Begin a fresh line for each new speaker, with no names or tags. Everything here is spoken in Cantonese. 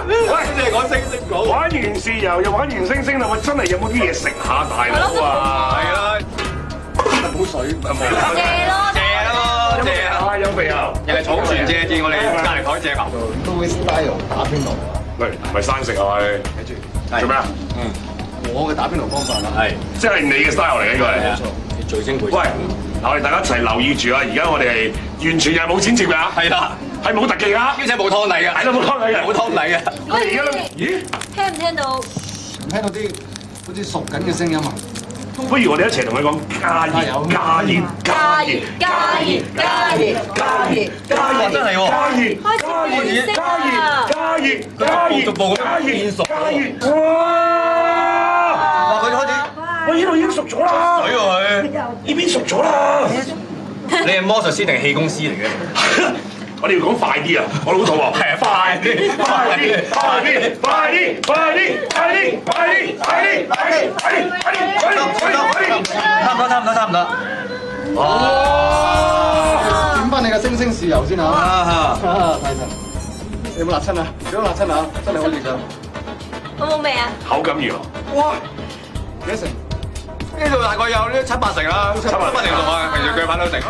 喂，你係講星星稿，玩完豉油又玩完星星啦，喂，真係有冇啲嘢食下大佬啊？係啦，冇水冇。
借咯，
借啊！有肥牛，
人哋草船借箭，我哋隔離台借牛。
都會 style 打邊爐。
喂，唔係生食啊你？
睇住，
做咩啊？
我嘅打邊爐方法啦。
係，
即係你嘅 style 嚟嘅呢個係。
冇錯，最精配。
喂，嗱我哋大家一齊留意住啊！而家我哋係完全係冇剪接㗎，
係啦，
係冇特技㗎，
兼且冇湯底嘅，
係啦冇湯底嘅，
冇湯底嘅。
我哋而家咦？
聽唔聽到？
聽到啲好似熟緊嘅聲音啊！
不如我哋一齊同佢講加熱、加熱、加熱、加熱、加熱、加熱、加熱，
真係喎！
加熱、
開始變色啦！
加熱、加熱、
逐步咁
加熱、
變熟。
加熱，哇！
哇！佢開始，
喂，呢度已經熟咗啦，
水喎佢。
呢邊熟咗啦。
你係魔術師定係氣功師嚟嘅？
我哋要講快啲啊！我老肚喎，係啊，快啲，快啲，快啲，快啲，快啲，快啲，快啲，快啲，快啲，快啲，快啲，快啲，快啲，
差唔多，差唔多，差唔多。
哇！
點翻你嘅星星豉油先啊！
啊
太神！你有冇辣親啊？你有冇辣親啊？真係好熱㗎！
好冇味啊？
口感如何？
哇！
幾成？
呢度大概有呢7、8成啦，7、8成熟啊，平時鋸粉都成。